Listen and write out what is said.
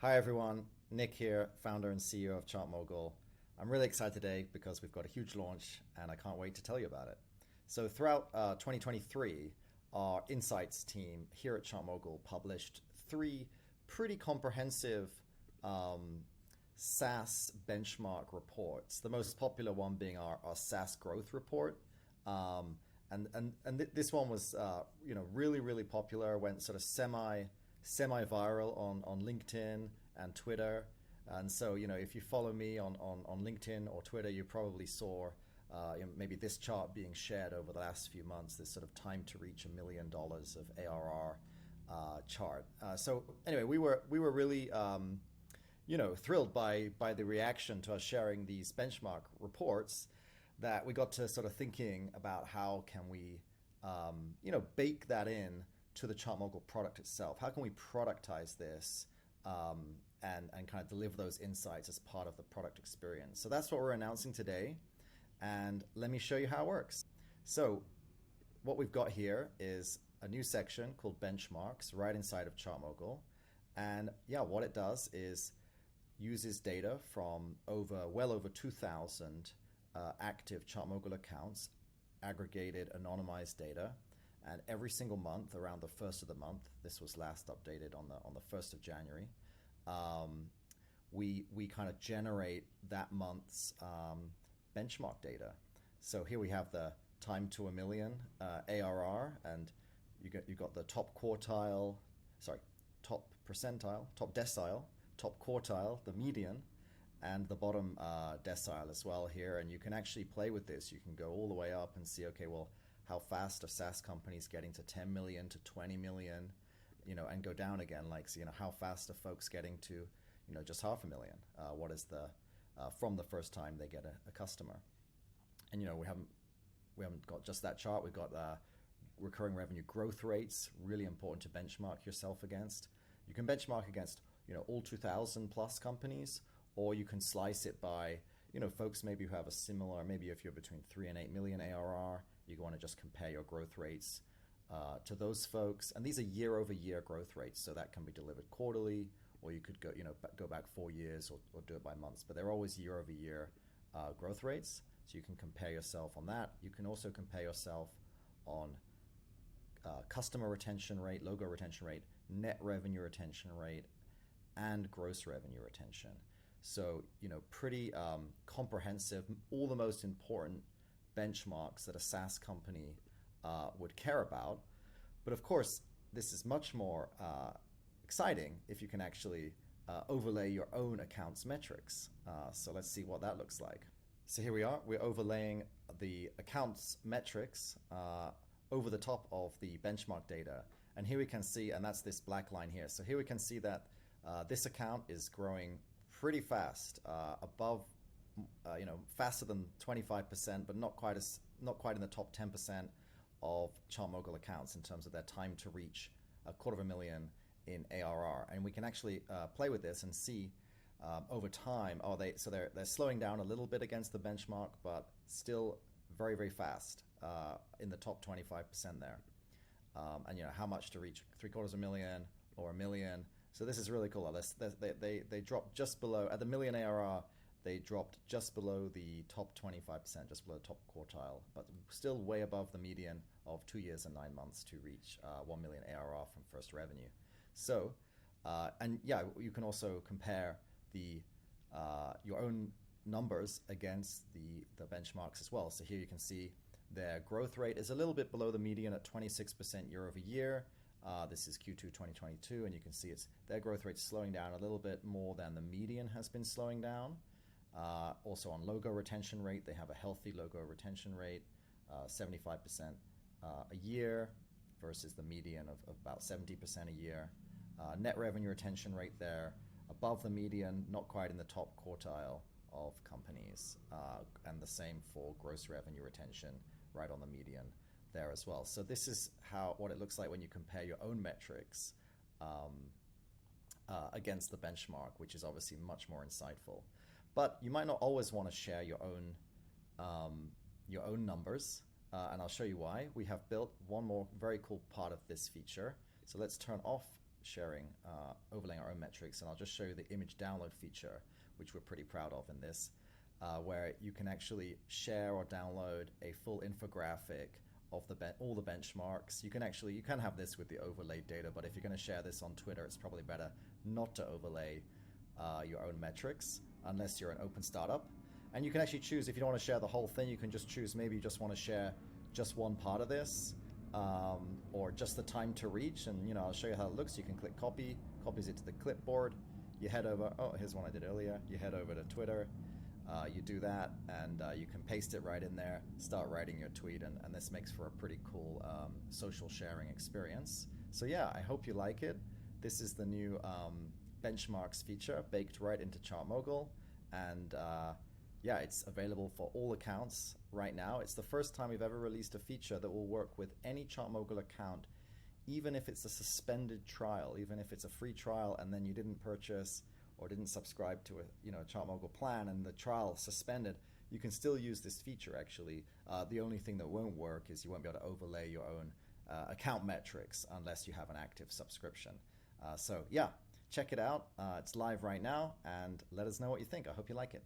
Hi everyone, Nick here, founder and CEO of ChartMogul. I'm really excited today because we've got a huge launch and I can't wait to tell you about it. So throughout 2023, our insights team here at ChartMogul published three pretty comprehensive SaaS benchmark reports. The most popular one being our SaaS growth report. This one was really popular, went sort of semi-viral on LinkedIn and Twitter. And so, if you follow me on LinkedIn or Twitter, you probably saw maybe this chart being shared over the last few months, this sort of time to reach $1 million of ARR chart. So anyway, we were really thrilled by the reaction to us sharing these benchmark reports, that we got to sort of thinking about how can we bake that in to the ChartMogul product itself. How can we productize this and kind of deliver those insights as part of the product experience? So that's what we're announcing today. And let me show you how it works. So what we've got here is a new section called benchmarks right inside of ChartMogul. And what it does is uses data from well over 2,000 active ChartMogul accounts, aggregated anonymized data. And every single month, around the first of the month, this was last updated on the 1st of January, we kind of generate that month's benchmark data. So here we have the time to $1 million ARR, and you got the top decile, top quartile, the median, and the bottom decile as well here. And you can actually play with this. You can go all the way up and see, okay, well, how fast are SaaS companies getting to 10 million to 20 million, and go down again, like, how fast are folks getting to, just $500,000? What is the, from the first time they get a customer? And, we haven't got just that chart. We've got recurring revenue growth rates, really important to benchmark yourself against. You can benchmark against, all 2,000 plus companies, or you can slice it by, folks maybe who have a similar, maybe if you're between 3 and 8 million ARR, you want to just compare your growth rates to those folks. And these are year over year growth rates. So that can be delivered quarterly, or you could go back 4 years or do it by months, but they're always year over year growth rates. So you can compare yourself on that. You can also compare yourself on customer retention rate, logo retention rate, net revenue retention rate, and gross revenue retention. So, pretty comprehensive, all the most important benchmarks that a SaaS company would care about. But of course, this is much more exciting if you can actually overlay your own accounts metrics. So let's see what that looks like. So here we are. We're overlaying the accounts metrics over the top of the benchmark data. And here we can see, and that's this black line here. So here we can see that this account is growing pretty fast, above, faster than 25%, but not quite in the top 10% of ChartMogul accounts in terms of their time to reach $250,000 in ARR. And we can actually play with this and see over time. They're slowing down a little bit against the benchmark, but still very, very fast in the top 25% there. And how much to reach $750,000 or $1 million. So this is really cool. They dropped just below, at the $1 million ARR, they dropped just below the top 25%, just below the top quartile, but still way above the median of 2 years and 9 months to reach 1 million ARR from first revenue. So, you can also compare your own numbers against the benchmarks as well. So here you can see their growth rate is a little bit below the median at 26% year over year. This is Q2 2022, and you can see their growth rate's slowing down a little bit more than the median has been slowing down. Also on logo retention rate, they have a healthy logo retention rate, 75% a year versus the median of about 70% a year. Net revenue retention rate there, above the median, not quite in the top quartile of companies. And the same for gross revenue retention, right on the median there as well. So this is what it looks like when you compare your own metrics against the benchmark, which is obviously much more insightful. But you might not always want to share your own numbers, and I'll show you why. We have built one more very cool part of this feature. So let's turn off sharing, overlaying our own metrics. And I'll just show you the image download feature, which we're pretty proud of in this, where you can actually share or download a full infographic of all the benchmarks. You can have this with the overlaid data, but if you're going to share this on Twitter, it's probably better not to overlay your own metrics unless you're an open startup. And you can actually choose, if you don't want to share the whole thing, you can just choose, maybe you just want to share just one part of this, or just the time to reach. And I'll show you how it looks. You can click copy, copies it to the clipboard. You head over, here's one I did earlier. You head over to Twitter, you do that, and you can paste it right in there, start writing your tweet, and this makes for a pretty cool social sharing experience. So yeah, I hope you like it. This is the new benchmarks feature baked right into ChartMogul, and yeah, it's available for all accounts right now. It's the first time we've ever released a feature that will work with any ChartMogul account, even if it's a suspended trial, even if it's a free trial and then you didn't purchase or didn't subscribe to a ChartMogul plan and the trial suspended, you can still use this feature actually. The only thing that won't work is you won't be able to overlay your own account metrics unless you have an active subscription. So yeah, check it out. It's live right now, and let us know what you think. I hope you like it.